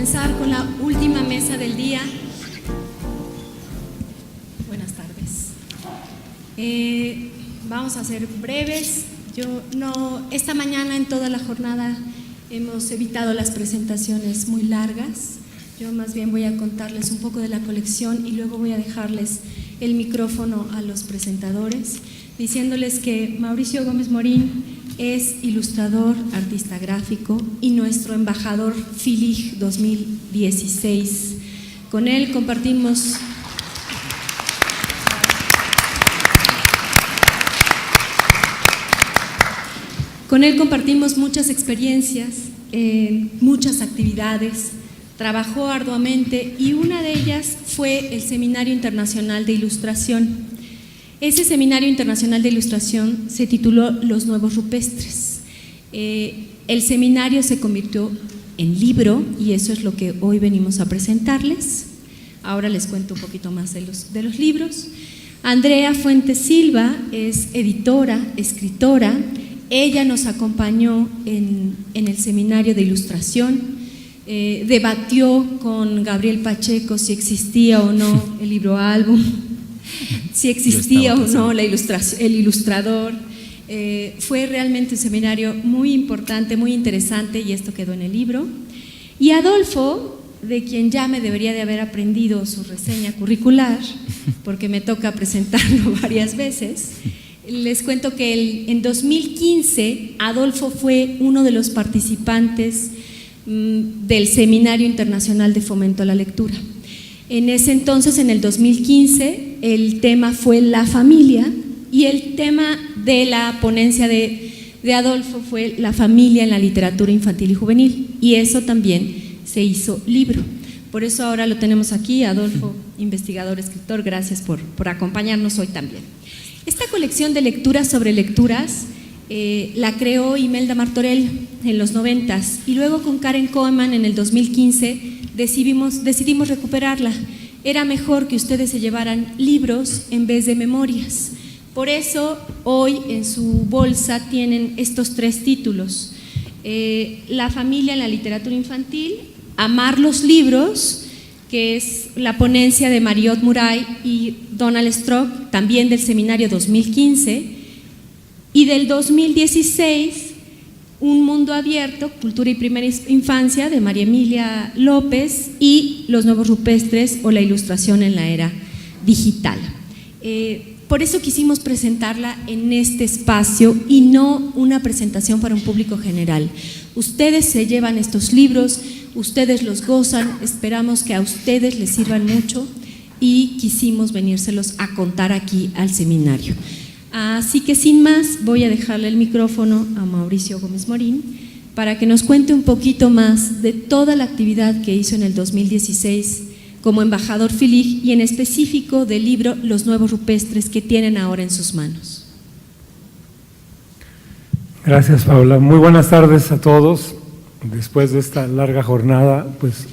comenzar con la última mesa del día. Buenas tardes. Vamos a ser breves. Esta mañana en toda la jornada hemos evitado las presentaciones muy largas. Yo más bien voy a contarles un poco de la colección y luego voy a dejarles el micrófono a los presentadores, diciéndoles que Mauricio Gómez Morín es ilustrador, artista gráfico y nuestro embajador FILIG 2016. Con él compartimos muchas experiencias, muchas actividades. Trabajó arduamente y una de ellas fue el Seminario Internacional de Ilustración. Ese Seminario Internacional de Ilustración se tituló Los Nuevos Rupestres. El seminario se convirtió en libro y eso es lo que hoy venimos a presentarles. Ahora les cuento un poquito más de los libros. Andrea Fuentes Silva es editora, escritora. Ella nos acompañó en el Seminario de Ilustración. Debatió con Gabriel Pacheco si existía o no el libro álbum, si existía o no el ilustrador. Fue realmente un seminario muy importante, muy interesante y esto quedó en el libro. Y Adolfo, de quien ya me debería de haber aprendido su reseña curricular, porque me toca presentarlo varias veces, les cuento que en 2015 Adolfo fue uno de los participantes del Seminario Internacional de Fomento a la Lectura. En ese entonces, en el 2015, el tema fue la familia y el tema de la ponencia de Adolfo fue la familia en la literatura infantil y juvenil, y eso también se hizo libro. Por eso ahora lo tenemos aquí, Adolfo, investigador, escritor, gracias por acompañarnos hoy también. Esta colección de lecturas sobre lecturas la creó Imelda Martorell en los 90s y luego con Karen Koeman en el 2015 decidimos recuperarla. Era mejor que ustedes se llevaran libros en vez de memorias. Por eso hoy en su bolsa tienen estos 3 títulos: La familia en la literatura infantil, Amar los libros, que es la ponencia de Mariot Muray y Donald Strock, también del seminario 2015, y del 2016, Un mundo abierto, cultura y primera infancia, de María Emilia López, y Los nuevos rupestres o la ilustración en la era digital. Por eso quisimos presentarla en este espacio y no una presentación para un público general. Ustedes se llevan estos libros, ustedes los gozan, esperamos que a ustedes les sirvan mucho y quisimos venírselos a contar aquí al seminario. Así que sin más voy a dejarle el micrófono a Mauricio Gómez Morín para que nos cuente un poquito más de toda la actividad que hizo en el 2016 como embajador FILIG y en específico del libro Los nuevos rupestres que tienen ahora en sus manos. Gracias, Paula. Muy buenas tardes a todos. Después de esta larga jornada, pues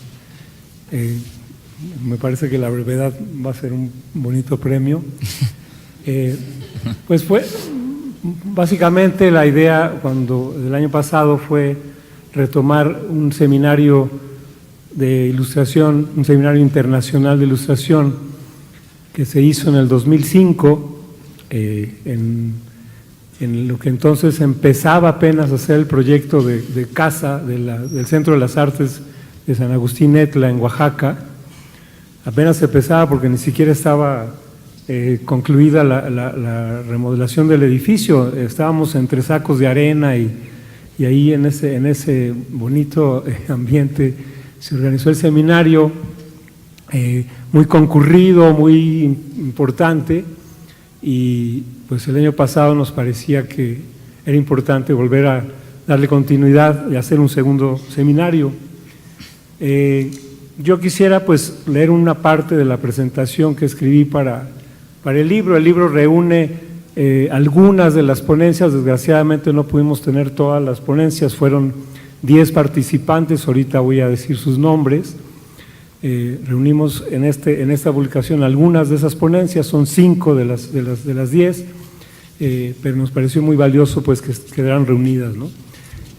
me parece que la brevedad va a ser un bonito premio. Pues fue básicamente la idea el año pasado fue retomar un seminario de ilustración, un seminario internacional de ilustración que se hizo en el 2005 en lo que entonces empezaba apenas a hacer el proyecto de casa del Centro de las Artes de San Agustín Etla en Oaxaca. Apenas empezaba porque ni siquiera estaba concluida la remodelación del edificio. Estábamos entre sacos de arena y ahí en ese bonito ambiente se organizó el seminario, muy concurrido, muy importante, y pues el año pasado nos parecía que era importante volver a darle continuidad y hacer un segundo seminario. Yo quisiera pues leer una parte de la presentación que escribí para el libro. El libro reúne algunas de las ponencias. Desgraciadamente no pudimos tener todas las ponencias, fueron 10 participantes, ahorita voy a decir sus nombres. Reunimos en esta publicación algunas de esas ponencias, son 5 de las 10, pero nos pareció muy valioso pues que quedaran reunidas, ¿no?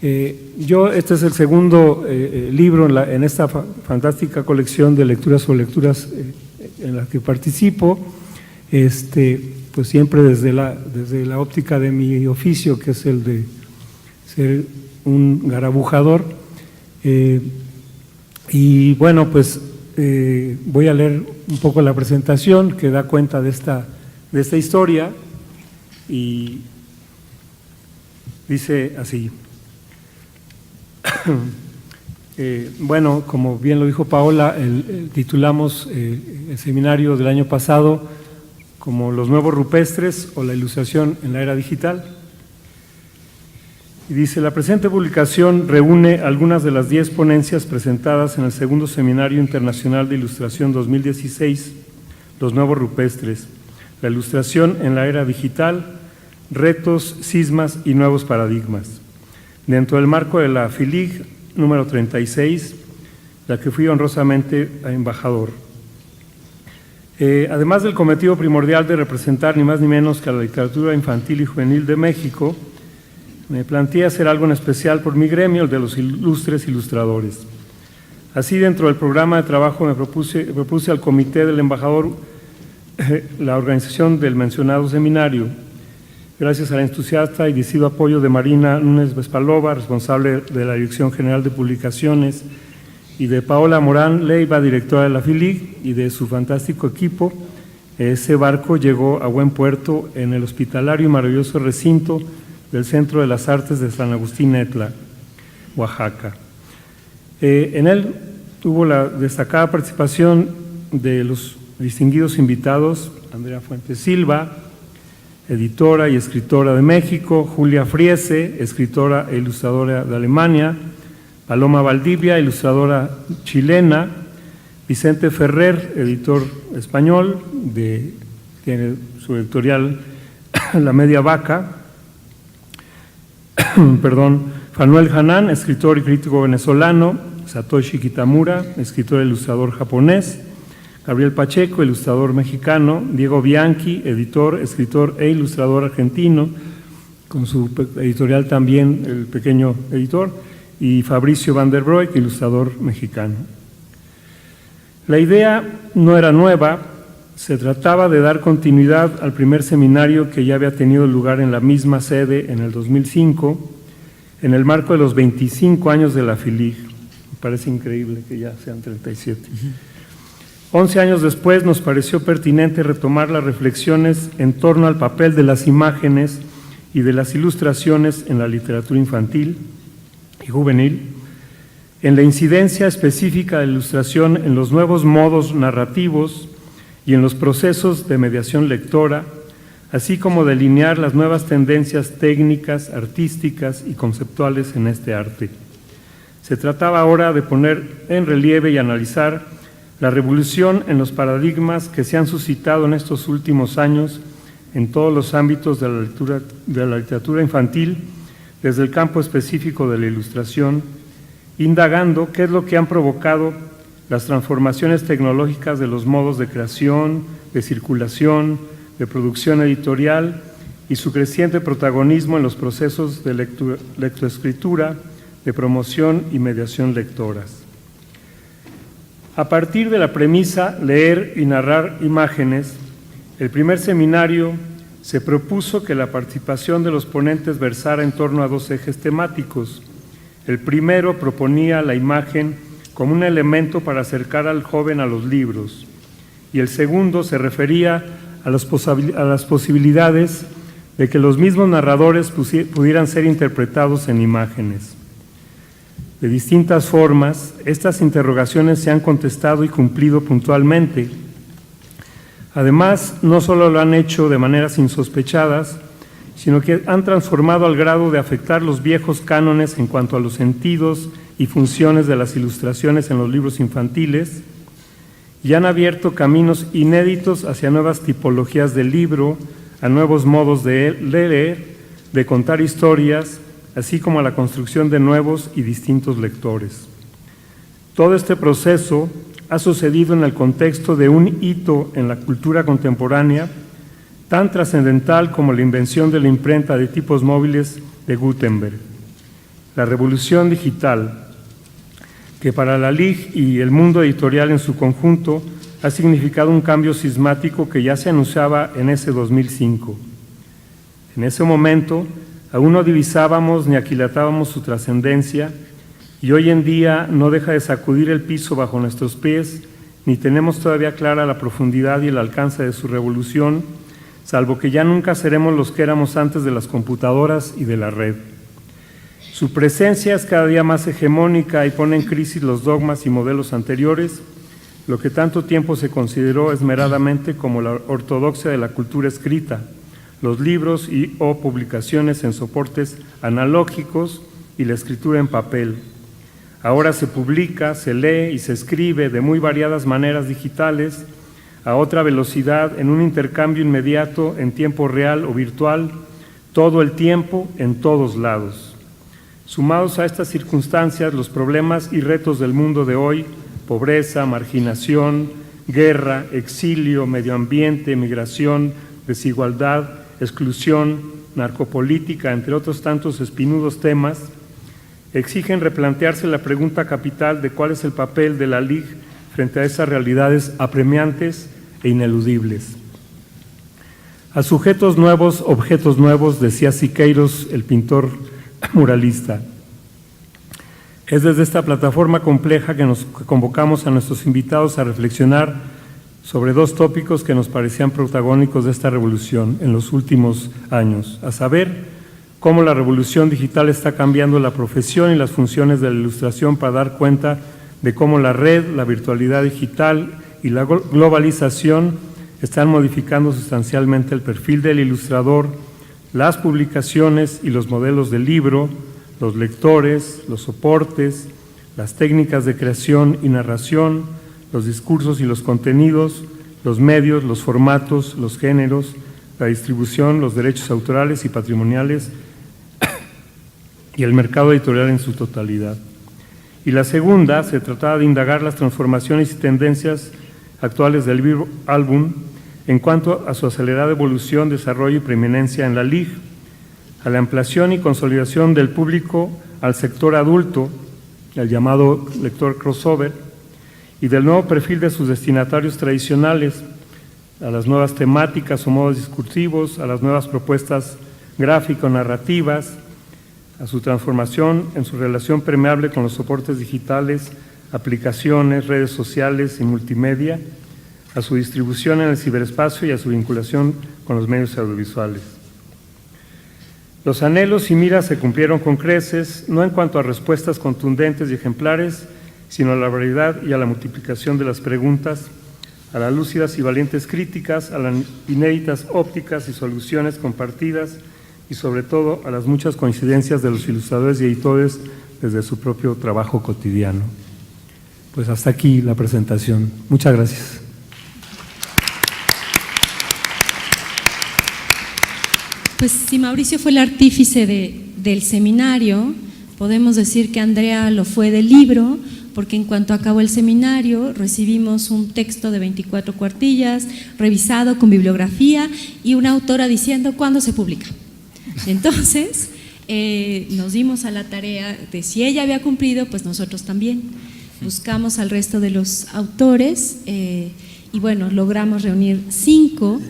Este es el segundo libro en esta fantástica colección de lecturas o lecturas en la que participo, pues siempre desde la óptica de mi oficio, que es el de ser un garabujador. Y bueno, pues voy a leer un poco la presentación que da cuenta de esta historia, y dice así. Bueno, como bien lo dijo Paola, titulamos el seminario del año pasado como Los nuevos rupestres o la ilustración en la era digital. Y dice: la presente publicación reúne algunas de las 10 ponencias presentadas en el segundo Seminario Internacional de Ilustración 2016, Los nuevos rupestres, la ilustración en la era digital, retos, cismas y nuevos paradigmas, dentro del marco de la FILIG número 36, la que fui honrosamente embajador. Además del cometido primordial de representar ni más ni menos que a la literatura infantil y juvenil de México, me planteé hacer algo en especial por mi gremio, el de los ilustres ilustradores. Así, dentro del programa de trabajo me propuse al comité del embajador la organización del mencionado seminario, gracias al entusiasta y decidido apoyo de Marina Núñez Vespalova, responsable de la Dirección General de Publicaciones, y de Paola Morán Leiva, directora de la FILIG, y de su fantástico equipo. Ese barco llegó a buen puerto en el hospitalario y maravilloso recinto del Centro de las Artes de San Agustín Etla, Oaxaca. En él tuvo la destacada participación de los distinguidos invitados: Andrea Fuentes Silva, editora y escritora de México; Julia Friese, escritora e ilustradora de Alemania; Paloma Valdivia, ilustradora chilena; Vicente Ferrer, editor español, tiene su editorial La Media Vaca; Fanuel Hanan, escritor y crítico venezolano; Satoshi Kitamura, escritor e ilustrador japonés; Gabriel Pacheco, ilustrador mexicano; Diego Bianchi, editor, escritor e ilustrador argentino, con su editorial también El Pequeño Editor; y Fabricio Van der Broek, ilustrador mexicano. La idea no era nueva, se trataba de dar continuidad al primer seminario que ya había tenido lugar en la misma sede en el 2005, en el marco de los 25 años de la FILIG. Me parece increíble que ya sean 37. 11 años después nos pareció pertinente retomar las reflexiones en torno al papel de las imágenes y de las ilustraciones en la literatura infantil y juvenil, en la incidencia específica de la ilustración en los nuevos modos narrativos y en los procesos de mediación lectora, así como delinear las nuevas tendencias técnicas, artísticas y conceptuales en este arte. Se trataba ahora de poner en relieve y analizar la revolución en los paradigmas que se han suscitado en estos últimos años en todos los ámbitos de la literatura infantil, desde el campo específico de la ilustración, indagando qué es lo que han provocado las transformaciones tecnológicas de los modos de creación, de circulación, de producción editorial y su creciente protagonismo en los procesos de lectoescritura, de promoción y mediación lectoras. A partir de la premisa leer y narrar imágenes, el primer seminario se propuso que la participación de los ponentes versara en torno a 2 ejes temáticos. El primero proponía la imagen como un elemento para acercar al joven a los libros, y el segundo se refería a las posibilidades de que los mismos narradores pudieran ser interpretados en imágenes. De distintas formas, estas interrogaciones se han contestado y cumplido puntualmente. Además, no solo lo han hecho de maneras insospechadas, sino que han transformado al grado de afectar los viejos cánones en cuanto a los sentidos y funciones de las ilustraciones en los libros infantiles, y han abierto caminos inéditos hacia nuevas tipologías del libro, a nuevos modos de leer, de contar historias, así como a la construcción de nuevos y distintos lectores. Todo este proceso ha sucedido en el contexto de un hito en la cultura contemporánea tan trascendental como la invención de la imprenta de tipos móviles de Gutenberg. la revolución digital, que para la LIG y el mundo editorial en su conjunto ha significado un cambio sismático que ya se anunciaba en ese 2005. En ese momento aún no divisábamos ni aquilatábamos su trascendencia, y hoy en día no deja de sacudir el piso bajo nuestros pies, ni tenemos todavía clara la profundidad y el alcance de su revolución, salvo que ya nunca seremos los que éramos antes de las computadoras y de la red. Su presencia es cada día más hegemónica y pone en crisis los dogmas y modelos anteriores, lo que tanto tiempo se consideró esmeradamente como la ortodoxia de la cultura escrita, los libros y o publicaciones en soportes analógicos y la escritura en papel. Ahora se publica, se lee y se escribe de muy variadas maneras digitales, a otra velocidad, en un intercambio inmediato, en tiempo real o virtual, todo el tiempo, en todos lados. Sumados a estas circunstancias, los problemas y retos del mundo de hoy, pobreza, marginación, guerra, exilio, medio ambiente, migración, desigualdad, exclusión, narcopolítica, entre otros tantos espinudos temas, exigen replantearse la pregunta capital de cuál es el papel de la LIG frente a esas realidades apremiantes e ineludibles. A sujetos nuevos, objetos nuevos, decía Siqueiros, el pintor muralista. Es desde esta plataforma compleja que convocamos a nuestros invitados a reflexionar sobre dos tópicos que nos parecían protagónicos de esta revolución en los últimos años, a saber, cómo la revolución digital está cambiando la profesión y las funciones de la ilustración para dar cuenta de cómo la red, la virtualidad digital y la globalización están modificando sustancialmente el perfil del ilustrador, las publicaciones y los modelos del libro, los lectores, los soportes, las técnicas de creación y narración, los discursos y los contenidos, los medios, los formatos, los géneros, la distribución, los derechos autorales y patrimoniales y el mercado editorial en su totalidad. Y la segunda, se trataba de indagar las transformaciones y tendencias actuales del libro álbum en cuanto a su acelerada evolución, desarrollo y preeminencia en la LIG, a la ampliación y consolidación del público al sector adulto, el llamado lector crossover, y del nuevo perfil de sus destinatarios tradicionales, a las nuevas temáticas o modos discursivos, a las nuevas propuestas gráfico-narrativas, a su transformación en su relación permeable con los soportes digitales, aplicaciones, redes sociales y multimedia, a su distribución en el ciberespacio y a su vinculación con los medios audiovisuales. Los anhelos y miras se cumplieron con creces, no en cuanto a respuestas contundentes y ejemplares, sino a la variedad y a la multiplicación de las preguntas, a las lúcidas y valientes críticas, a las inéditas ópticas y soluciones compartidas y sobre todo a las muchas coincidencias de los ilustradores y editores desde su propio trabajo cotidiano. Pues hasta aquí la presentación. Muchas gracias. Pues si Mauricio fue el artífice del seminario, podemos decir que Andrea lo fue del libro, porque en cuanto acabó el seminario recibimos un texto de 24 cuartillas, revisado con bibliografía y una autora diciendo cuándo se publica. Entonces nos dimos a la tarea de si ella había cumplido, pues nosotros también. Buscamos al resto de los autores y bueno, logramos reunir 5,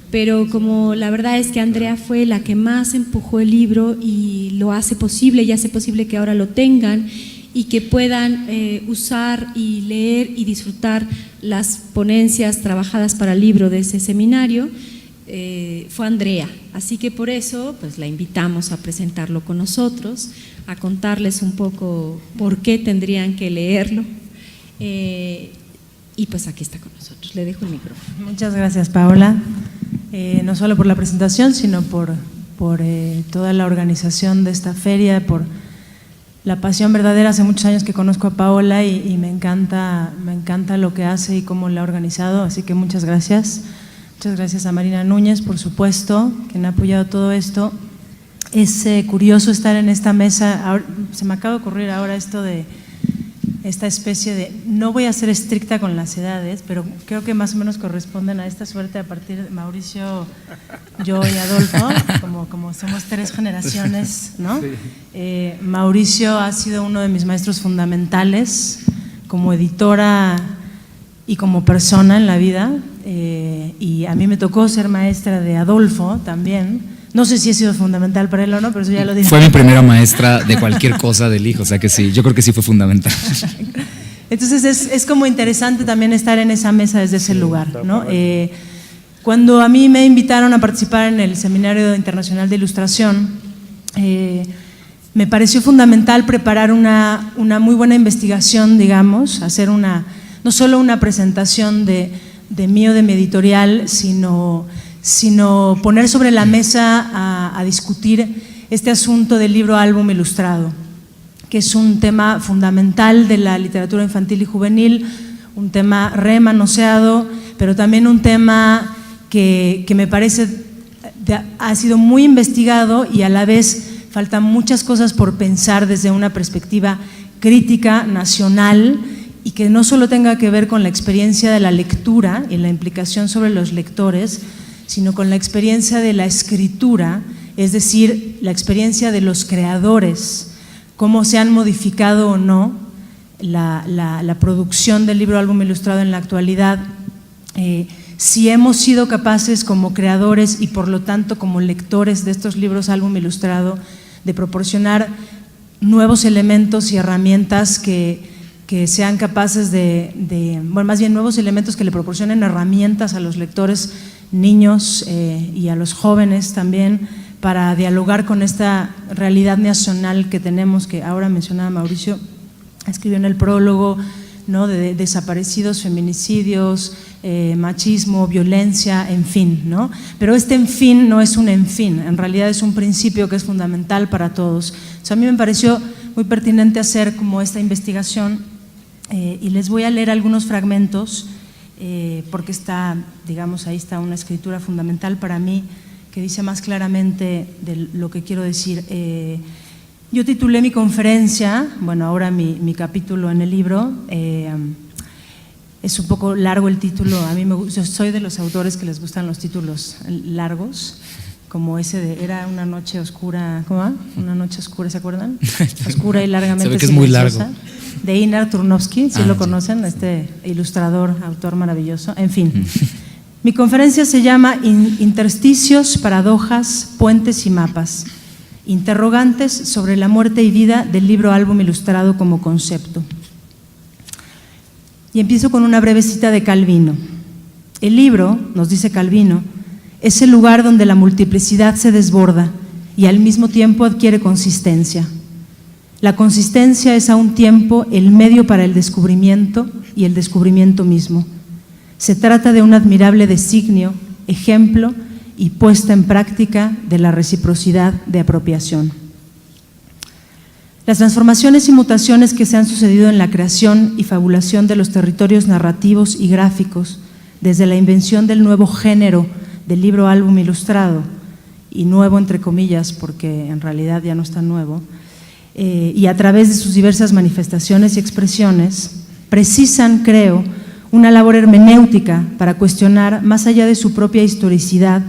pero como la verdad es que Andrea fue la que más empujó el libro y lo hace posible, y hace posible que ahora lo tengan y que puedan usar y leer y disfrutar las ponencias trabajadas para el libro de ese seminario, fue Andrea. Así que por eso pues la invitamos a presentarlo con nosotros, a contarles un poco por qué tendrían que leerlo y pues aquí está con nosotros. Le dejo el micrófono. Muchas gracias, Paola, no solo por la presentación, sino por toda la organización de esta feria, por la pasión verdadera. Hace muchos años que conozco a Paola y me encanta lo que hace y cómo la ha organizado, así que muchas gracias. Muchas gracias a Marina Núñez, por supuesto, quien ha apoyado todo esto. Es curioso estar en esta mesa. Ahora, se me acaba de ocurrir ahora esto de esta especie de, no voy a ser estricta con las edades, pero creo que más o menos corresponden a esta suerte a partir de Mauricio, yo y Adolfo, como somos 3 generaciones, ¿no? Sí. Mauricio ha sido uno de mis maestros fundamentales como editora y como persona en la vida, y a mí me tocó ser maestra de Adolfo también. No sé si ha sido fundamental para él o no, pero eso ya lo dije. Fue mi primera maestra de cualquier cosa del hijo, o sea que sí, yo creo que sí fue fundamental. Entonces es como interesante también estar en esa mesa desde ese lugar, ¿no? Cuando a mí me invitaron a participar en el Seminario Internacional de Ilustración, me pareció fundamental preparar una muy buena investigación, digamos, hacer no solo una presentación de mí o de mi editorial, sino poner sobre la mesa a discutir este asunto del libro álbum ilustrado, que es un tema fundamental de la literatura infantil y juvenil, un tema remanoseado, pero también un tema que me parece ha sido muy investigado y a la vez faltan muchas cosas por pensar desde una perspectiva crítica, nacional, y que no solo tenga que ver con la experiencia de la lectura y la implicación sobre los lectores, sino con la experiencia de la escritura, es decir, la experiencia de los creadores, cómo se han modificado o no la producción del libro álbum ilustrado en la actualidad, si hemos sido capaces como creadores y por lo tanto como lectores de estos libros álbum ilustrado de proporcionar nuevos elementos y herramientas que sean capaces bueno, más bien nuevos elementos que le proporcionen herramientas a los lectores, niños y a los jóvenes también, para dialogar con esta realidad nacional que tenemos, que ahora mencionaba Mauricio, escribió en el prólogo, ¿no?, de desaparecidos, feminicidios, machismo, violencia, en fin, ¿no? Pero este en fin no es un en fin, en realidad es un principio que es fundamental para todos. O sea, a mí me pareció muy pertinente hacer como esta investigación y les voy a leer algunos fragmentos porque está, digamos, ahí está una escritura fundamental para mí que dice más claramente de lo que quiero decir. Yo titulé mi conferencia, bueno, ahora mi capítulo en el libro, es un poco largo el título, a mí yo soy de los autores que les gustan los títulos largos, como ese de Era una noche oscura, ¿cómo va? Una noche oscura, ¿se acuerdan? Oscura y largamente se ve que es muy largo. De Einar Turnovsky, si lo conocen, este ilustrador, autor maravilloso, en fin. Mi conferencia se llama Intersticios, paradojas, puentes y mapas, interrogantes sobre la muerte y vida del libro álbum ilustrado como concepto. Y empiezo con una breve cita de Calvino. El libro, nos dice Calvino, es el lugar donde la multiplicidad se desborda y al mismo tiempo adquiere consistencia. La consistencia es a un tiempo el medio para el descubrimiento y el descubrimiento mismo. Se trata de un admirable designio, ejemplo y puesta en práctica de la reciprocidad de apropiación. Las transformaciones y mutaciones que se han sucedido en la creación y fabulación de los territorios narrativos y gráficos, desde la invención del nuevo género del libro álbum ilustrado, y nuevo entre comillas porque en realidad ya no es tan nuevo, y a través de sus diversas manifestaciones y expresiones, precisan, creo, una labor hermenéutica para cuestionar, más allá de su propia historicidad,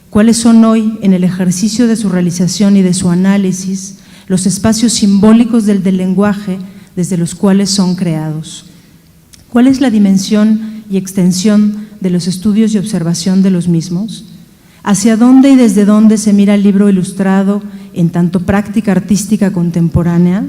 cuáles son hoy, en el ejercicio de su realización y de su análisis, los espacios simbólicos del lenguaje desde los cuales son creados. ¿Cuál es la dimensión y extensión de los estudios y observación de los mismos? ¿Hacia dónde y desde dónde se mira el libro ilustrado en tanto práctica artística contemporánea?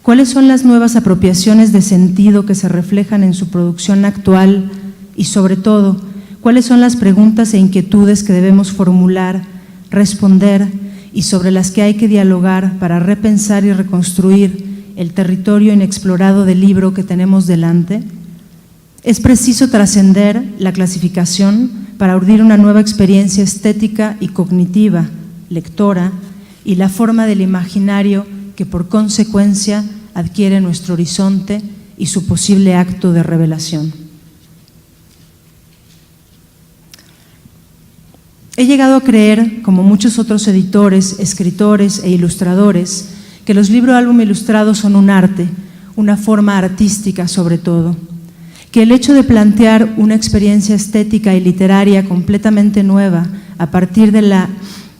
¿Cuáles son las nuevas apropiaciones de sentido que se reflejan en su producción actual? Y sobre todo, ¿cuáles son las preguntas e inquietudes que debemos formular, responder y sobre las que hay que dialogar para repensar y reconstruir el territorio inexplorado del libro que tenemos delante? Es preciso trascender la clasificación para urdir una nueva experiencia estética y cognitiva, lectora, y la forma del imaginario que por consecuencia adquiere nuestro horizonte y su posible acto de revelación. He llegado a creer, como muchos otros editores, escritores e ilustradores, que los libros álbum ilustrados son un arte una forma artística sobre todo, que el hecho de plantear una experiencia estética y literaria completamente nueva a partir de la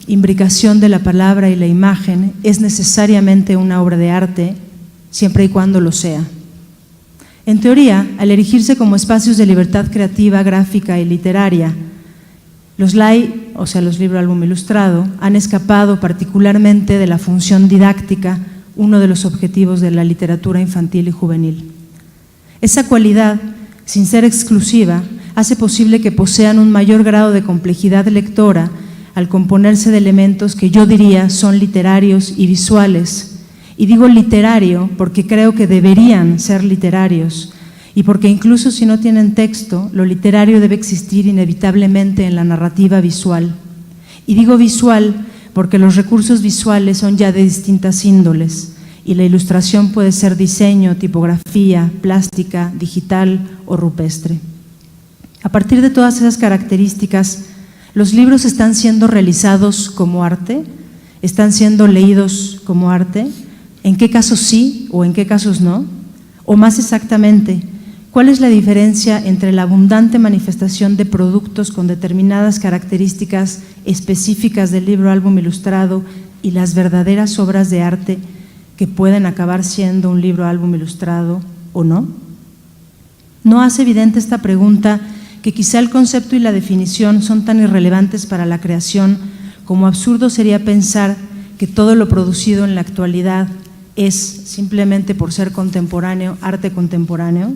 imbricación de la palabra y la imagen es necesariamente una obra de arte, siempre y cuando lo sea. En teoría, al erigirse como espacios de libertad creativa, gráfica y literaria, los LAI, o sea, los libros álbum ilustrado, han escapado particularmente de la función didáctica, uno de los objetivos de la literatura infantil y juvenil. Esa cualidad, sin ser exclusiva, hace posible que posean un mayor grado de complejidad lectora al componerse de elementos que yo diría son literarios y visuales. Y digo literario porque creo que deberían ser literarios y porque incluso si no tienen texto, lo literario debe existir inevitablemente en la narrativa visual. Y digo visual porque los recursos visuales son ya de distintas índoles y la ilustración puede ser diseño, tipografía, plástica, digital o rupestre. A partir de todas esas características, ¿los libros están siendo realizados como arte? ¿Están siendo leídos como arte? ¿En qué casos sí o en qué casos no? O más exactamente, ¿cuál es la diferencia entre la abundante manifestación de productos con determinadas características específicas del libro álbum ilustrado y las verdaderas obras de arte que pueden acabar siendo un libro álbum ilustrado o no? ¿No hace evidente esta pregunta que quizá el concepto y la definición son tan irrelevantes para la creación como absurdo sería pensar que todo lo producido en la actualidad es, simplemente por ser contemporáneo, arte contemporáneo?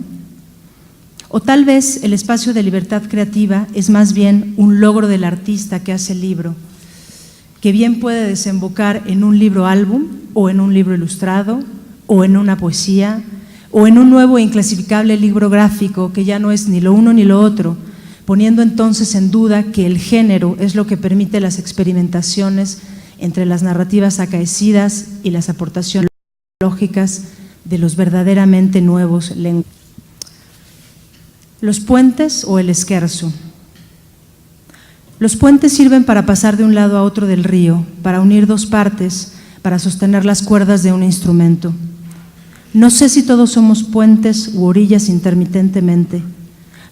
O tal vez el espacio de libertad creativa es más bien un logro del artista que hace el libro, que bien puede desembocar en un libro álbum o en un libro ilustrado o en una poesía o en un nuevo e inclasificable libro gráfico que ya no es ni lo uno ni lo otro, poniendo entonces en duda que el género es lo que permite las experimentaciones entre las narrativas acaecidas y las aportaciones lógicas de los verdaderamente nuevos lenguajes. Los puentes o el esquerzo. Los puentes sirven para pasar de un lado a otro del río, para unir dos partes, para sostener las cuerdas de un instrumento. No sé si todos somos puentes u orillas intermitentemente.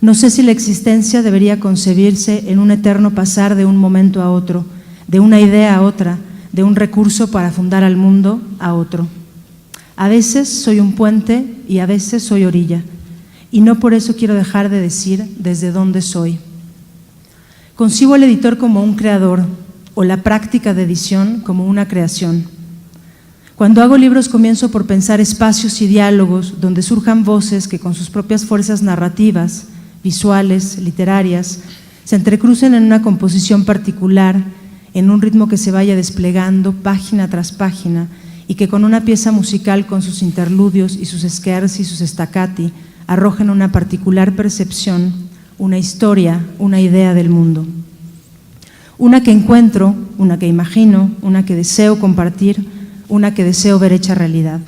No sé si la existencia debería concebirse en un eterno pasar de un momento a otro, de una idea a otra, de un recurso para fundar al mundo a otro. A veces soy un puente y a veces soy orilla, y no por eso quiero dejar de decir desde dónde soy. Concibo al editor como un creador o la práctica de edición como una creación. Cuando hago libros comienzo por pensar espacios y diálogos donde surjan voces que con sus propias fuerzas narrativas, visuales, literarias, se entrecrucen en una composición particular, en un ritmo que se vaya desplegando página tras página y que con una pieza musical con sus interludios y sus scherzi y sus staccati arrojen una particular percepción, una historia, una idea del mundo. Una que encuentro, una que imagino, una que deseo compartir, una que deseo ver hecha realidad.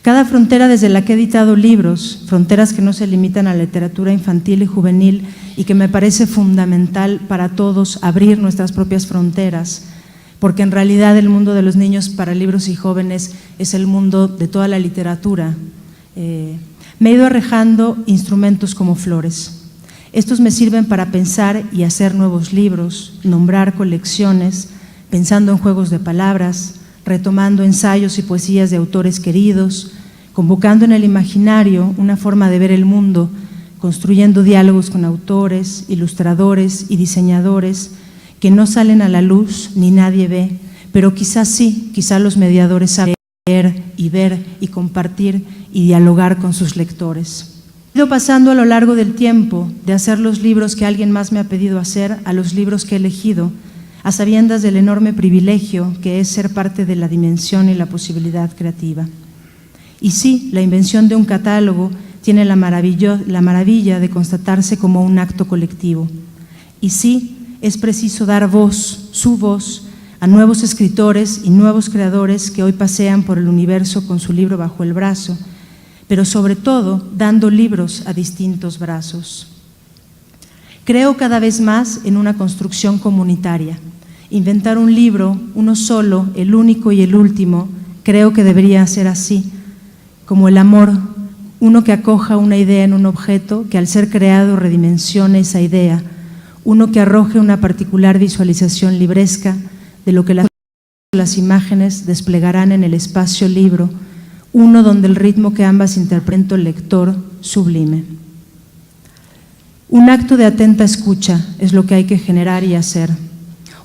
Cada frontera desde la que he editado libros, fronteras que no se limitan a la literatura infantil y juvenil y que me parece fundamental para todos abrir nuestras propias fronteras, porque en realidad el mundo de los niños para libros y jóvenes es el mundo de toda la literatura. Me he ido arrejando instrumentos como flores. Estos me sirven para pensar y hacer nuevos libros, nombrar colecciones, pensando en juegos de palabras, retomando ensayos y poesías de autores queridos, convocando en el imaginario una forma de ver el mundo, construyendo diálogos con autores, ilustradores y diseñadores que no salen a la luz ni nadie ve, pero quizás sí, quizás los mediadores saben leer y ver y compartir y dialogar con sus lectores. He ido pasando a lo largo del tiempo de hacer los libros que alguien más me ha pedido hacer a los libros que he elegido, a sabiendas del enorme privilegio que es ser parte de la dimensión y la posibilidad creativa. Y sí, la invención de un catálogo tiene la maravilla de constatarse como un acto colectivo. Y sí, es preciso dar voz, su voz, a nuevos escritores y nuevos creadores que hoy pasean por el universo con su libro bajo el brazo, pero sobre todo dando libros a distintos brazos. Creo cada vez más en una construcción comunitaria. Inventar un libro, uno solo, el único y el último, creo que debería ser así, como el amor, uno que acoja una idea en un objeto que al ser creado redimensione esa idea, uno que arroje una particular visualización libresca de lo que las imágenes desplegarán en el espacio libro, uno donde el ritmo que ambas interpreta el lector sublime. Un acto de atenta escucha es lo que hay que generar y hacer.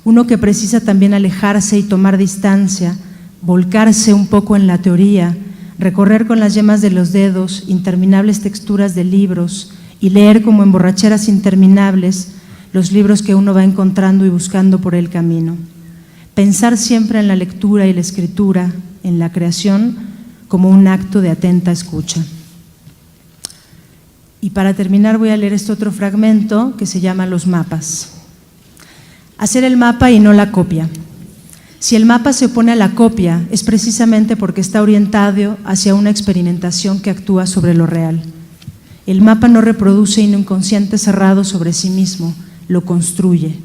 Uno que precisa también alejarse y tomar distancia, volcarse un poco en la teoría, recorrer con las yemas de los dedos interminables texturas de libros y leer como en borracheras interminables los libros que uno va encontrando y buscando por el camino. Pensar siempre en la lectura y la escritura, en la creación, como un acto de atenta escucha. Y para terminar voy a leer este otro fragmento que se llama Los mapas. Hacer el mapa y no la copia. Si el mapa se opone a la copia, es precisamente porque está orientado hacia una experimentación que actúa sobre lo real. El mapa no reproduce un inconsciente cerrado sobre sí mismo, lo construye.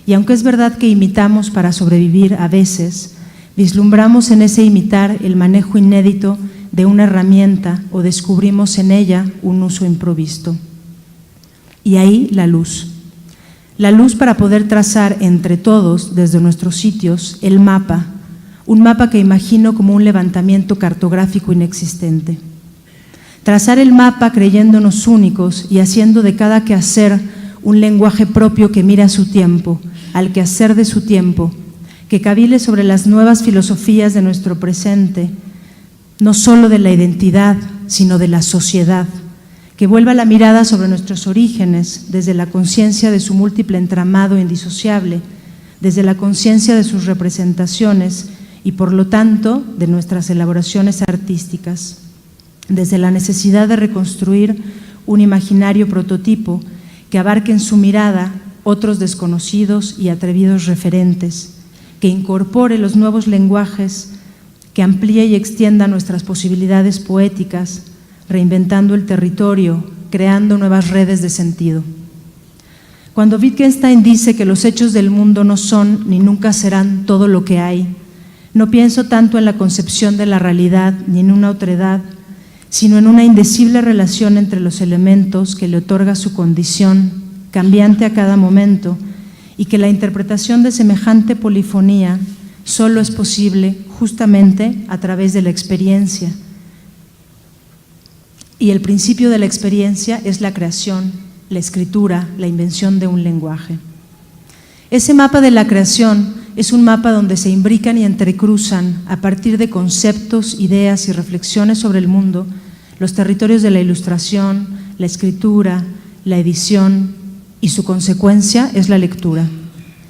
Y aunque es verdad que imitamos para sobrevivir a veces, vislumbramos en ese imitar el manejo inédito de una herramienta o descubrimos en ella un uso improvisto. Y ahí la luz. La luz para poder trazar entre todos, desde nuestros sitios, el mapa, un mapa que imagino como un levantamiento cartográfico inexistente. Trazar el mapa creyéndonos únicos y haciendo de cada quehacer un lenguaje propio que mira a su tiempo, al quehacer de su tiempo, que cavile sobre las nuevas filosofías de nuestro presente, no solo de la identidad, sino de la sociedad, que vuelva la mirada sobre nuestros orígenes desde la conciencia de su múltiple entramado indisociable, desde la conciencia de sus representaciones y por lo tanto de nuestras elaboraciones artísticas, desde la necesidad de reconstruir un imaginario prototipo que abarque en su mirada otros desconocidos y atrevidos referentes, que incorpore los nuevos lenguajes, que amplíe y extienda nuestras posibilidades poéticas, reinventando el territorio, creando nuevas redes de sentido. Cuando Wittgenstein dice que los hechos del mundo no son ni nunca serán todo lo que hay, no pienso tanto en la concepción de la realidad ni en una otredad, sino en una indecible relación entre los elementos que le otorga su condición, cambiante a cada momento, y que la interpretación de semejante polifonía solo es posible justamente a través de la experiencia. Y el principio de la experiencia es la creación, la escritura, la invención de un lenguaje. Ese mapa de la creación es un mapa donde se imbrican y entrecruzan, a partir de conceptos, ideas y reflexiones sobre el mundo, los territorios de la ilustración, la escritura, la edición, y su consecuencia es la lectura.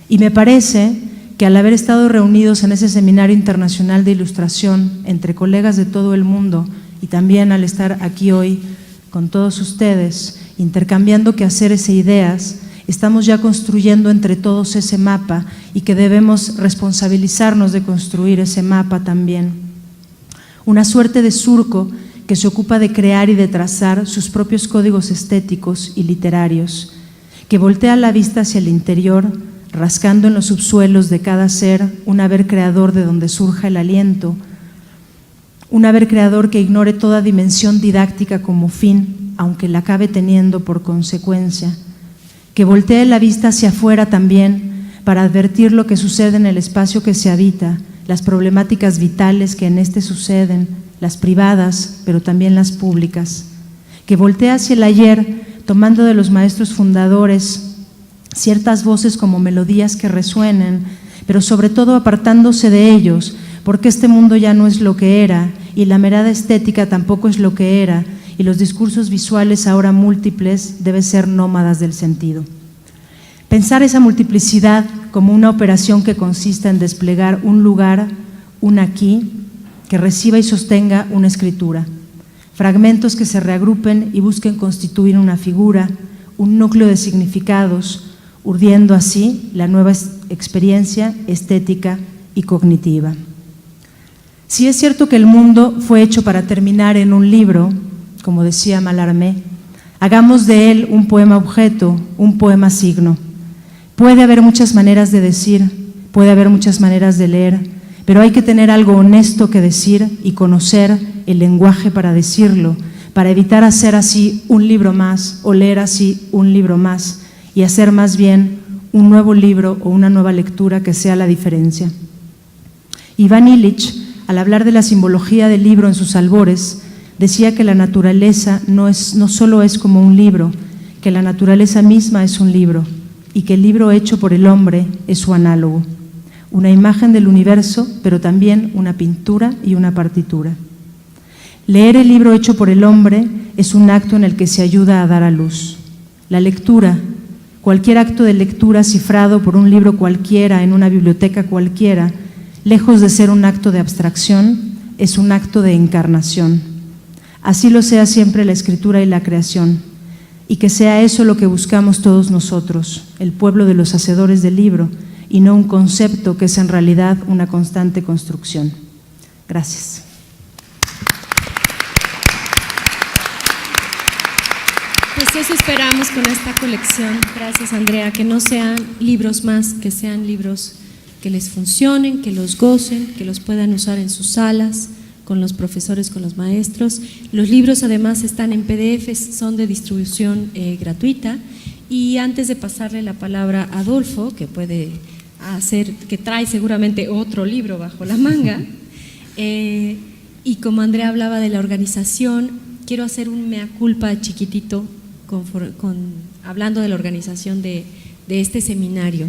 Y me parece que al haber estado reunidos en ese seminario internacional de ilustración entre colegas de todo el mundo y también al estar aquí hoy con todos ustedes, intercambiando quehaceres e ideas, estamos ya construyendo entre todos ese mapa y que debemos responsabilizarnos de construir ese mapa también. Una suerte de surco que se ocupa de crear y de trazar sus propios códigos estéticos y literarios, que voltea la vista hacia el interior, rascando en los subsuelos de cada ser un haber creador de donde surja el aliento, un haber creador que ignore toda dimensión didáctica como fin, aunque la acabe teniendo por consecuencia, que voltee la vista hacia afuera también para advertir lo que sucede en el espacio que se habita, las problemáticas vitales que en este suceden, las privadas, pero también las públicas, que voltee hacia el ayer, tomando de los maestros fundadores ciertas voces como melodías que resuenen, pero sobre todo apartándose de ellos, porque este mundo ya no es lo que era y la mirada estética tampoco es lo que era y los discursos visuales ahora múltiples deben ser nómadas del sentido. Pensar esa multiplicidad como una operación que consista en desplegar un lugar, un aquí, que reciba y sostenga una escritura, fragmentos que se reagrupen y busquen constituir una figura, un núcleo de significados, urdiendo así la nueva experiencia estética y cognitiva. Si es cierto que el mundo fue hecho para terminar en un libro, como decía Mallarmé, hagamos de él un poema objeto, un poema signo. Puede haber muchas maneras de decir, puede haber muchas maneras de leer, pero hay que tener algo honesto que decir y conocer el lenguaje para decirlo, para evitar hacer así un libro más o leer así un libro más y hacer más bien un nuevo libro o una nueva lectura que sea la diferencia. Iván Illich, al hablar de la simbología del libro en sus albores, decía que la naturaleza no solo es como un libro, que la naturaleza misma es un libro y que el libro hecho por el hombre es su análogo, una imagen del universo, pero también una pintura y una partitura. Leer el libro hecho por el hombre es un acto en el que se ayuda a dar a luz. La lectura, cualquier acto de lectura cifrado por un libro cualquiera en una biblioteca cualquiera, lejos de ser un acto de abstracción, es un acto de encarnación. Así lo sea siempre la escritura y la creación, y que sea eso lo que buscamos todos nosotros, el pueblo de los hacedores del libro, y no un concepto que es en realidad una constante construcción. Gracias. Pues eso esperamos con esta colección. Gracias, Andrea, que no sean libros más, que sean libros que les funcionen, que los gocen, que los puedan usar en sus salas, con los profesores, con los maestros. Los libros además están en PDFs, son de distribución gratuita. Y antes de pasarle la palabra a Adolfo, que puede hacer, que trae seguramente otro libro bajo la manga, y como Andrea hablaba de la organización, quiero hacer un mea culpa chiquitito hablando de la organización de este seminario.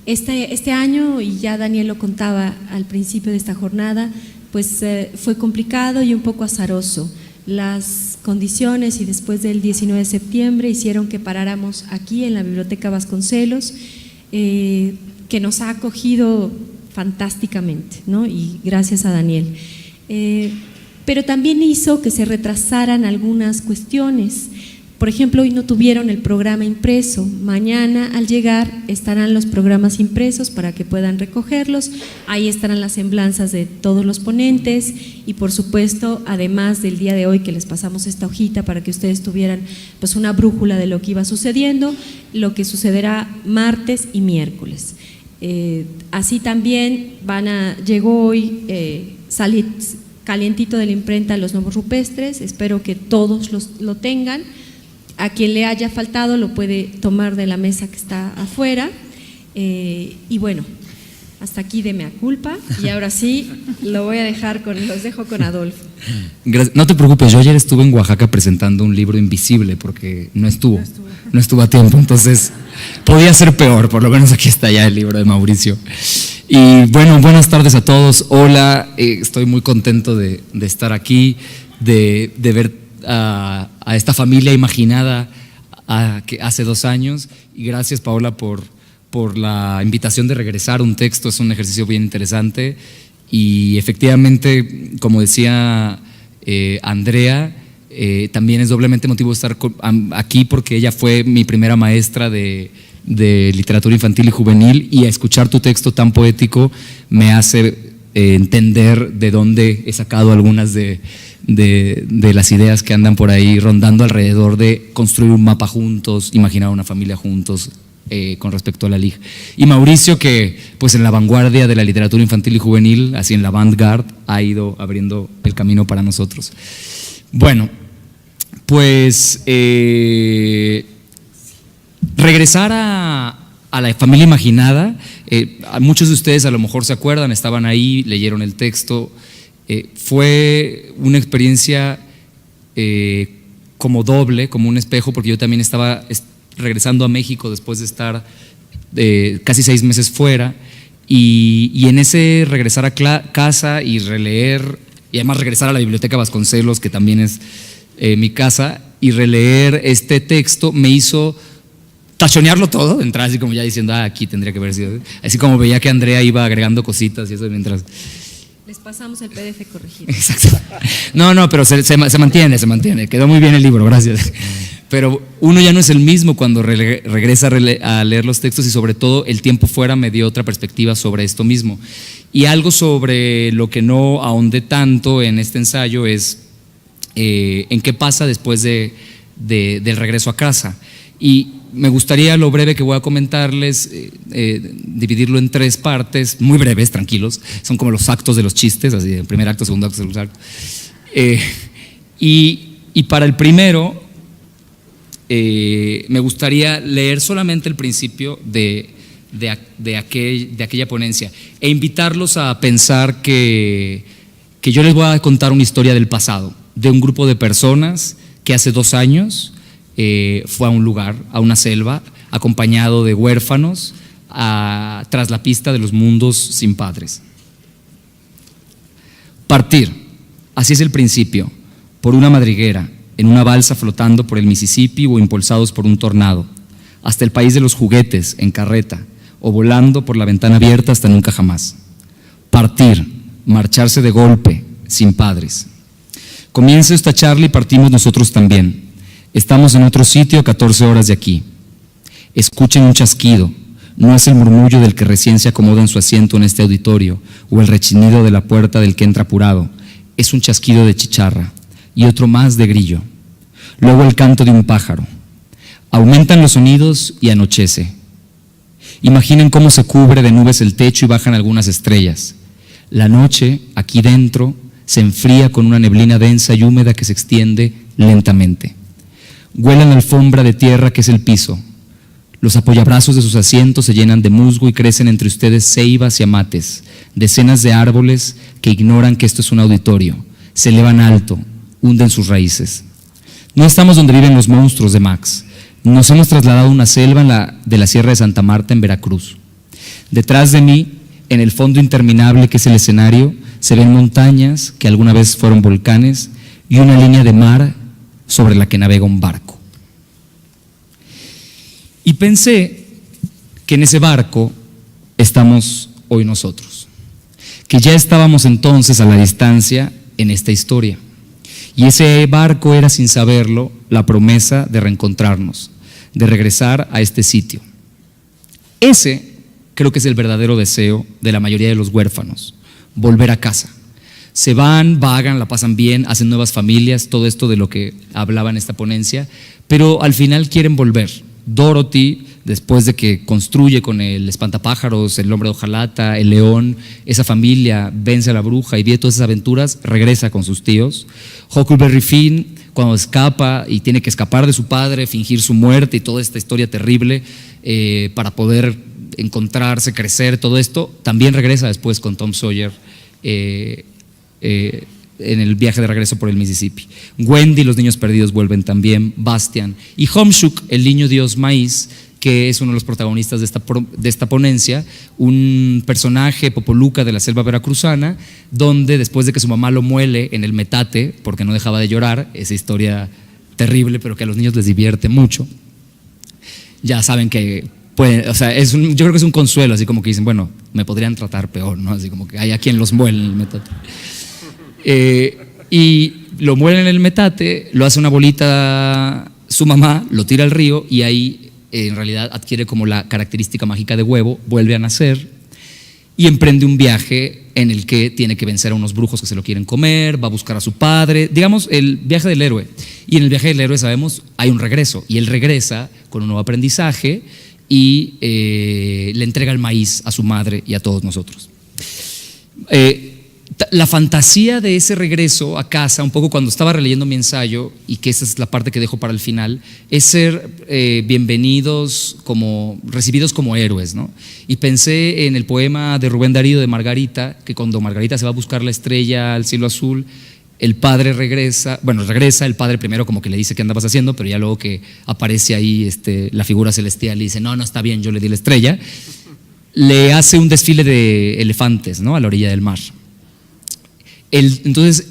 Este año, y ya Daniel lo contaba al principio de esta jornada, pues fue complicado y un poco azaroso. Las condiciones y después del 19 de septiembre hicieron que paráramos aquí en la Biblioteca Vasconcelos, que nos ha acogido fantásticamente, ¿no? Y gracias a Daniel. Pero también hizo que se retrasaran algunas cuestiones. Por ejemplo, hoy no tuvieron el programa impreso. Mañana al llegar estarán los programas impresos para que puedan recogerlos. Ahí estarán las semblanzas de todos los ponentes y por supuesto, además del día de hoy que les pasamos esta hojita para que ustedes tuvieran pues una brújula de lo que iba sucediendo, lo que sucederá martes y miércoles. Así también llegó hoy, calientito de la imprenta Los Nuevos Rupestres, espero que todos lo tengan. A quien le haya faltado lo puede tomar de la mesa que está afuera. Y bueno, hasta aquí de mea culpa. Y ahora sí, los dejo con Adolfo. No te preocupes, yo ayer estuve en Oaxaca presentando un libro invisible porque no estuvo a tiempo, entonces podía ser peor, por lo menos aquí está ya el libro de Mauricio. Y bueno, buenas tardes a todos, hola, estoy muy contento de estar aquí, de ver a esta familia imaginada que hace 2 años, y gracias Paola por la invitación de regresar un texto, es un ejercicio bien interesante y efectivamente, como decía Andrea, también es doblemente motivo de estar aquí porque ella fue mi primera maestra de literatura infantil y juvenil, y a escuchar tu texto tan poético me hace entender de dónde he sacado algunas de las ideas que andan por ahí rondando alrededor de construir un mapa juntos, imaginar una familia juntos con respecto a la LIG. Y Mauricio, que pues en la vanguardia de la literatura infantil y juvenil, así en la vanguard, ha ido abriendo el camino para nosotros. Bueno, pues regresar a la familia imaginada, muchos de ustedes a lo mejor se acuerdan, estaban ahí, leyeron el texto. Fue una experiencia como doble, como un espejo, porque yo también estaba regresando a México después de estar casi 6 meses fuera, y en ese regresar a casa y releer, y además regresar a la Biblioteca Vasconcelos, que también es mi casa, y releer este texto me hizo tachonearlo todo, entrar así como ya diciendo, aquí tendría que haber sido, así como veía que Andrea iba agregando cositas y eso mientras… Les pasamos el PDF corregido. Exacto. No, pero se mantiene. Quedó muy bien el libro, gracias. Pero uno ya no es el mismo cuando regresa a leer los textos, y sobre todo el tiempo fuera me dio otra perspectiva sobre esto mismo. Y algo sobre lo que no ahondé tanto en este ensayo es en qué pasa después del regreso a casa. Y me gustaría, lo breve que voy a comentarles, dividirlo en 3 partes, muy breves, tranquilos, son como los actos de los chistes, así, el primer acto, segundo acto, tercer acto. Y para el primero, me gustaría leer solamente el principio de aquella ponencia e invitarlos a pensar que yo les voy a contar una historia del pasado, de un grupo de personas que hace 2 años fue a un lugar, a una selva, acompañado de huérfanos, tras la pista de los mundos sin padres. Partir, así es el principio, por una madriguera, en una balsa flotando por el Mississippi o impulsados por un tornado, hasta el país de los juguetes, en carreta, o volando por la ventana abierta hasta nunca jamás. Partir, marcharse de golpe, sin padres. Comienza esta charla y partimos nosotros también. Estamos en otro sitio a 14 horas de aquí. Escuchen un chasquido, no es el murmullo del que recién se acomoda en su asiento en este auditorio o el rechinido de la puerta del que entra apurado, es un chasquido de chicharra y otro más de grillo. Luego el canto de un pájaro. Aumentan los sonidos y anochece. Imaginen cómo se cubre de nubes el techo y bajan algunas estrellas. La noche, aquí dentro, se enfría con una neblina densa y húmeda que se extiende lentamente. Huelen la alfombra de tierra que es el piso. Los apoyabrazos de sus asientos se llenan de musgo y crecen entre ustedes ceibas y amates, decenas de árboles que ignoran que esto es un auditorio, se elevan alto, hunden sus raíces. No estamos donde viven los monstruos de Max. Nos hemos trasladado a una selva de la Sierra de Santa Marta en Veracruz. Detrás de mí, en el fondo interminable que es el escenario, se ven montañas que alguna vez fueron volcanes y una línea de mar sobre la que navega un barco. Y pensé que en ese barco estamos hoy nosotros, que ya estábamos entonces a la distancia en esta historia. Y ese barco era, sin saberlo, la promesa de reencontrarnos, de regresar a este sitio. Ese creo que es el verdadero deseo de la mayoría de los huérfanos, volver a casa. Se van, vagan, la pasan bien, hacen nuevas familias, todo esto de lo que hablaba en esta ponencia, pero al final quieren volver. Dorothy, después de que construye con el espantapájaros, el hombre de hojalata, el león, esa familia vence a la bruja y vive todas esas aventuras, regresa con sus tíos. Huckleberry Finn, cuando escapa y tiene que escapar de su padre, fingir su muerte y toda esta historia terrible para poder encontrarse, crecer, todo esto, también regresa después con Tom Sawyer en el viaje de regreso por el Mississippi. Wendy, los niños perdidos vuelven también, Bastian y Homshuk, el niño dios maíz, que es uno de los protagonistas de esta ponencia, un personaje popoluca de la selva veracruzana, donde después de que su mamá lo muele en el metate, porque no dejaba de llorar, esa historia terrible pero que a los niños les divierte mucho, ya saben que pueden, o sea, yo creo que es un consuelo, así como que dicen, bueno, me podrían tratar peor, ¿no? Así como que hay a quien los muele en el metate. Y lo muelen en el metate, lo hace una bolita su mamá, lo tira al río y ahí en realidad adquiere como la característica mágica de huevo, vuelve a nacer y emprende un viaje en el que tiene que vencer a unos brujos que se lo quieren comer, va a buscar a su padre, digamos el viaje del héroe. Y en el viaje del héroe sabemos hay un regreso y él regresa con un nuevo aprendizaje y le entrega el maíz a su madre y a todos nosotros. La fantasía de ese regreso a casa, un poco cuando estaba releyendo mi ensayo, y que esa es la parte que dejo para el final, es ser recibidos como héroes, ¿no? Y pensé en el poema de Rubén Darío de Margarita, que cuando Margarita se va a buscar la estrella al cielo azul, el padre regresa, el padre primero como que le dice qué andabas haciendo, pero ya luego que aparece ahí la figura celestial y dice, no, está bien, yo le di la estrella, le hace un desfile de elefantes, ¿no? A la orilla del mar. Entonces,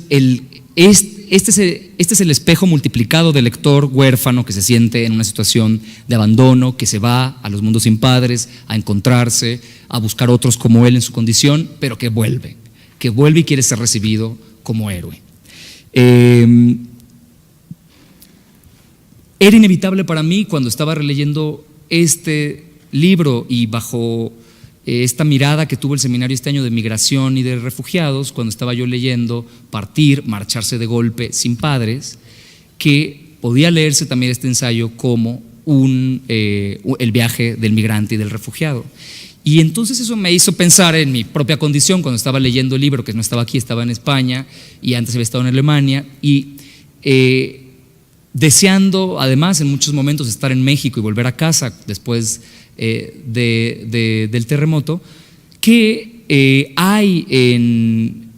este es el espejo multiplicado del lector huérfano que se siente en una situación de abandono, que se va a los mundos sin padres, a encontrarse, a buscar otros como él en su condición, pero que vuelve y quiere ser recibido como héroe. Era inevitable para mí cuando estaba releyendo este libro y bajo esta mirada que tuvo el seminario este año de migración y de refugiados, cuando estaba yo leyendo Partir, marcharse de golpe sin padres, que podía leerse también este ensayo como el viaje del migrante y del refugiado. Y entonces eso me hizo pensar en mi propia condición cuando estaba leyendo el libro, que no estaba aquí, estaba en España y antes había estado en Alemania, y deseando además en muchos momentos estar en México y volver a casa después del terremoto, que hay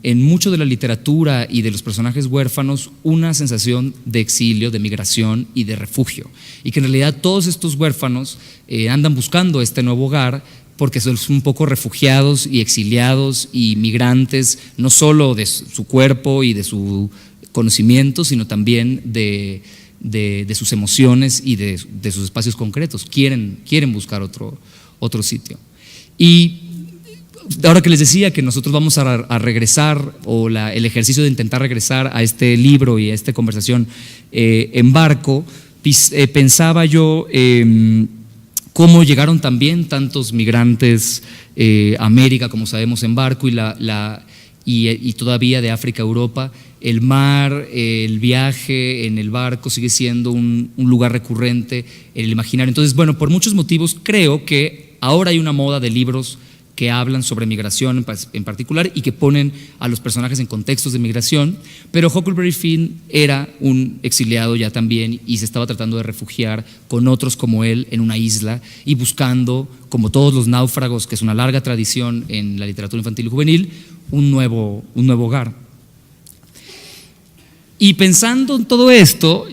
en mucho de la literatura y de los personajes huérfanos una sensación de exilio, de migración y de refugio, y que en realidad todos estos huérfanos andan buscando este nuevo hogar porque son un poco refugiados y exiliados y migrantes, no solo de su cuerpo y de su conocimiento, sino también de sus emociones y de sus espacios concretos. Quieren buscar otro sitio. Y ahora que les decía que nosotros vamos a regresar, o el ejercicio de intentar regresar a este libro y a esta conversación en barco, pensaba yo cómo llegaron también tantos migrantes a América, como sabemos, en barco, y todavía de África a Europa. El mar, el viaje en el barco sigue siendo un lugar recurrente en el imaginario. Entonces, bueno, por muchos motivos creo que ahora hay una moda de libros que hablan sobre migración en particular y que ponen a los personajes en contextos de migración, pero Huckleberry Finn era un exiliado ya también y se estaba tratando de refugiar con otros como él en una isla y buscando, como todos los náufragos, que es una larga tradición en la literatura infantil y juvenil, un nuevo hogar. Y pensando en todo esto,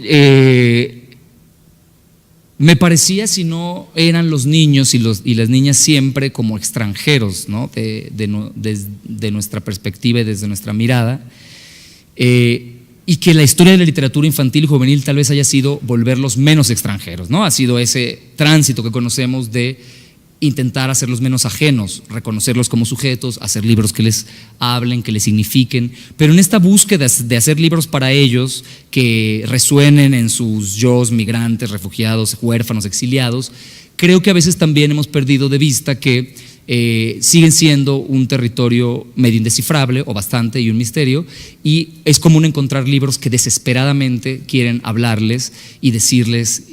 me parecía, si no eran los niños y las niñas siempre como extranjeros, ¿no? de nuestra perspectiva y desde nuestra mirada, y que la historia de la literatura infantil y juvenil tal vez haya sido volverlos menos extranjeros, ¿no? Ha sido ese tránsito que conocemos de intentar hacerlos menos ajenos, reconocerlos como sujetos, hacer libros que les hablen, que les signifiquen, pero en esta búsqueda de hacer libros para ellos que resuenen en sus yos migrantes, refugiados, huérfanos, exiliados, creo que a veces también hemos perdido de vista que siguen siendo un territorio medio indescifrable o bastante, y un misterio, y es común encontrar libros que desesperadamente quieren hablarles y decirles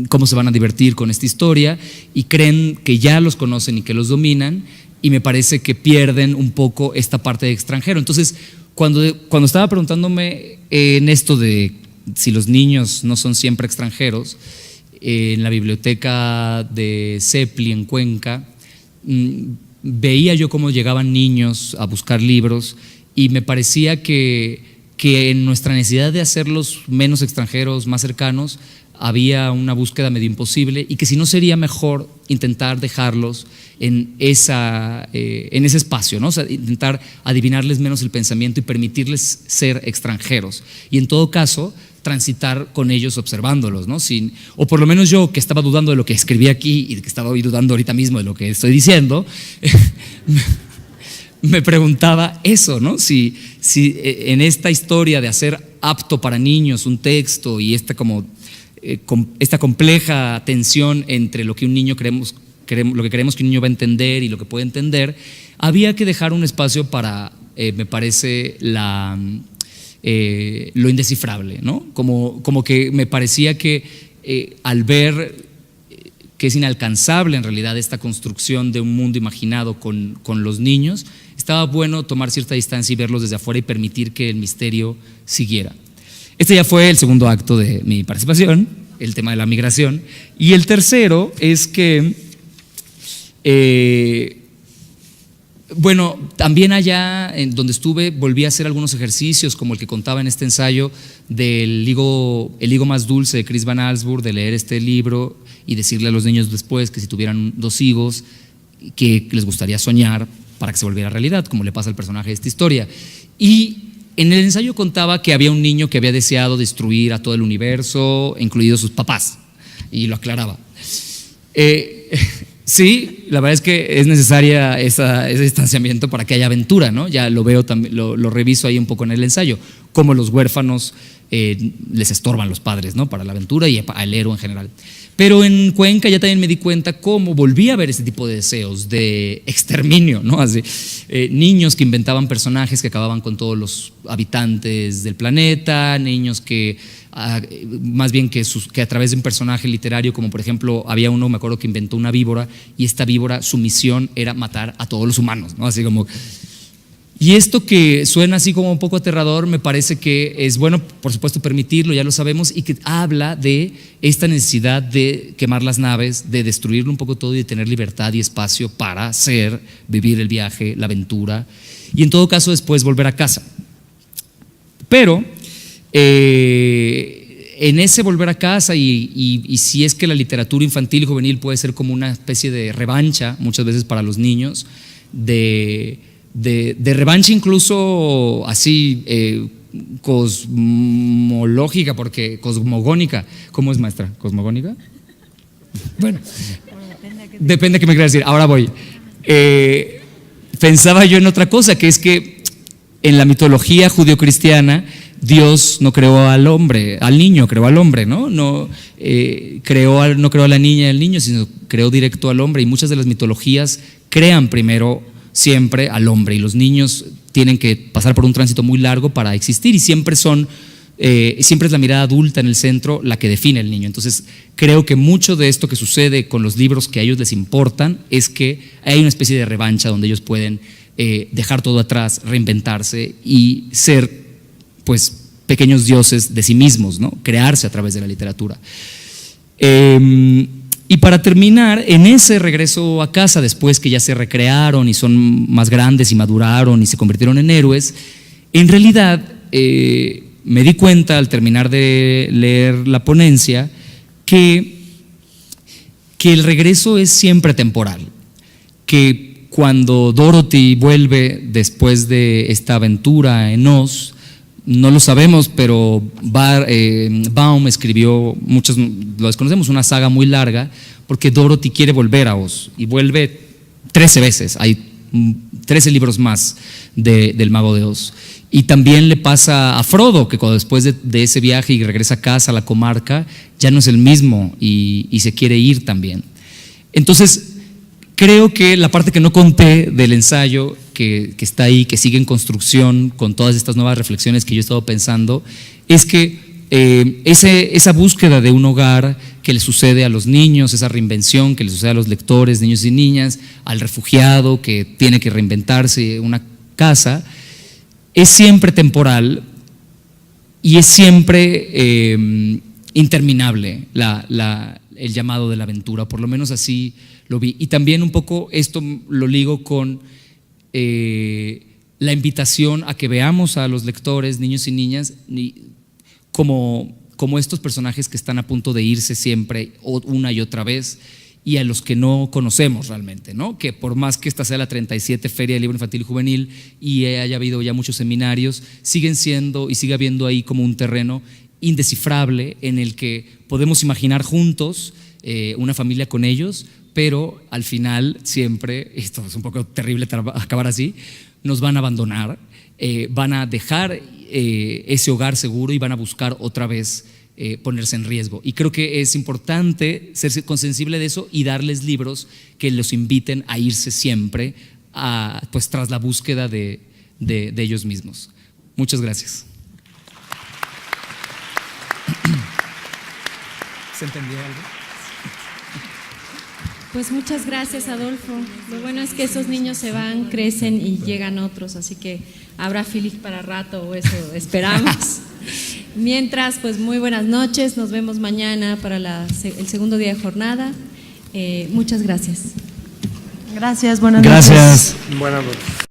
cómo se van a divertir con esta historia, y creen que ya los conocen y que los dominan, y me parece que pierden un poco esta parte de extranjero. Entonces, cuando estaba preguntándome en esto de si los niños no son siempre extranjeros, en la biblioteca de Cepli en Cuenca, veía yo cómo llegaban niños a buscar libros, y me parecía que en nuestra necesidad de hacerlos menos extranjeros, más cercanos, había una búsqueda medio imposible, y que si no sería mejor intentar dejarlos en ese espacio, ¿no? O sea, intentar adivinarles menos el pensamiento y permitirles ser extranjeros, y en todo caso transitar con ellos observándolos, ¿no? O por lo menos yo, que estaba dudando de lo que escribí aquí y que estaba hoy dudando ahorita mismo de lo que estoy diciendo, me preguntaba eso, ¿no? Si en esta historia de hacer apto para niños un texto y esta compleja tensión entre lo que un niño lo que creemos que un niño va a entender y lo que puede entender, había que dejar un espacio para, me parece, lo indescifrable, ¿no? Como que me parecía que al ver que es inalcanzable en realidad esta construcción de un mundo imaginado con los niños, estaba bueno tomar cierta distancia y verlos desde afuera y permitir que el misterio siguiera. Este ya fue el segundo acto de mi participación, el tema de la migración. Y el tercero es que, bueno, también allá en donde estuve volví a hacer algunos ejercicios, como el que contaba en este ensayo del El higo más dulce de Chris Van Allsburg, de leer este libro y decirle a los niños después que si tuvieran 2 higos, que les gustaría soñar para que se volviera realidad, como le pasa al personaje de esta historia. Y en el ensayo contaba que había un niño que había deseado destruir a todo el universo, incluidos sus papás, y lo aclaraba. Sí, la verdad es que es necesaria ese distanciamiento para que haya aventura, ¿no? Ya lo veo también, lo reviso ahí un poco en el ensayo, cómo los huérfanos les estorban los padres, ¿no? Para la aventura y al héroe en general. Pero en Cuenca ya también me di cuenta cómo volví a ver ese tipo de deseos de exterminio, ¿no? Así, niños que inventaban personajes que acababan con todos los habitantes del planeta, niños que más bien que a través de un personaje literario, como por ejemplo había uno, me acuerdo, que inventó una víbora, y esta víbora, su misión era matar a todos los humanos, ¿no? Así como... Y esto, que suena así como un poco aterrador, me parece que es bueno, por supuesto, permitirlo, ya lo sabemos, y que habla de esta necesidad de quemar las naves, de destruirlo un poco todo y de tener libertad y espacio para vivir el viaje, la aventura, y en todo caso después volver a casa. Pero en ese volver a casa, y si es que la literatura infantil y juvenil puede ser como una especie de revancha muchas veces para los niños, de revancha incluso así cosmológica, porque cosmogónica. ¿Cómo es, maestra? ¿Cosmogónica? Bueno, depende de qué me quieras decir. Ahora voy. Pensaba yo en otra cosa, que es que en la mitología judio-cristiana Dios no creó al hombre, al niño, creó al hombre, ¿no? No creó a la niña y al niño, sino creó directo al hombre, y muchas de las mitologías crean primero siempre al hombre, y los niños tienen que pasar por un tránsito muy largo para existir, y siempre es la mirada adulta en el centro la que define al niño. Entonces creo que mucho de esto que sucede con los libros que a ellos les importan es que hay una especie de revancha donde ellos pueden dejar todo atrás, reinventarse y ser, pues, pequeños dioses de sí mismos, ¿no? Crearse a través de la literatura. Y para terminar, en ese regreso a casa, después que ya se recrearon y son más grandes y maduraron y se convirtieron en héroes, en realidad me di cuenta al terminar de leer la ponencia que el regreso es siempre temporal, que cuando Dorothy vuelve después de esta aventura en Oz, no lo sabemos, pero Baum escribió, muchos lo desconocemos, una saga muy larga, porque Dorothy quiere volver a Oz y vuelve 13 veces. Hay 13 libros más del Mago de Oz. Y también le pasa a Frodo, que cuando después de ese viaje y regresa a casa, a la comarca, ya no es el mismo y se quiere ir también. Entonces, creo que la parte que no conté del ensayo, que está ahí, que sigue en construcción con todas estas nuevas reflexiones que yo he estado pensando, es que esa búsqueda de un hogar que le sucede a los niños, esa reinvención que le sucede a los lectores, niños y niñas, al refugiado que tiene que reinventarse una casa, es siempre temporal y es siempre interminable el llamado de la aventura, por lo menos así lo vi. Y también un poco esto lo ligo con la invitación a que veamos a los lectores, niños y niñas, como estos personajes que están a punto de irse siempre, una y otra vez, y a los que no conocemos realmente, ¿no? Que por más que esta sea la 37 Feria del Libro Infantil y Juvenil y haya habido ya muchos seminarios, siguen siendo y sigue habiendo ahí como un terreno indescifrable en el que podemos imaginar juntos una familia con ellos, pero al final siempre, esto es un poco terrible acabar así, nos van a abandonar, van a dejar ese hogar seguro y van a buscar otra vez ponerse en riesgo. Y creo que es importante ser consensible de eso y darles libros que los inviten a irse siempre pues tras la búsqueda de ellos mismos. Muchas gracias. ¿Se entendió algo? Pues muchas gracias, Adolfo. Lo bueno es que esos niños se van, crecen y llegan otros, así que habrá Philip para rato, o eso esperamos. Mientras, pues muy buenas noches, nos vemos mañana para el segundo día de jornada. Muchas gracias. Gracias, buenas noches. Gracias. Buenas noches.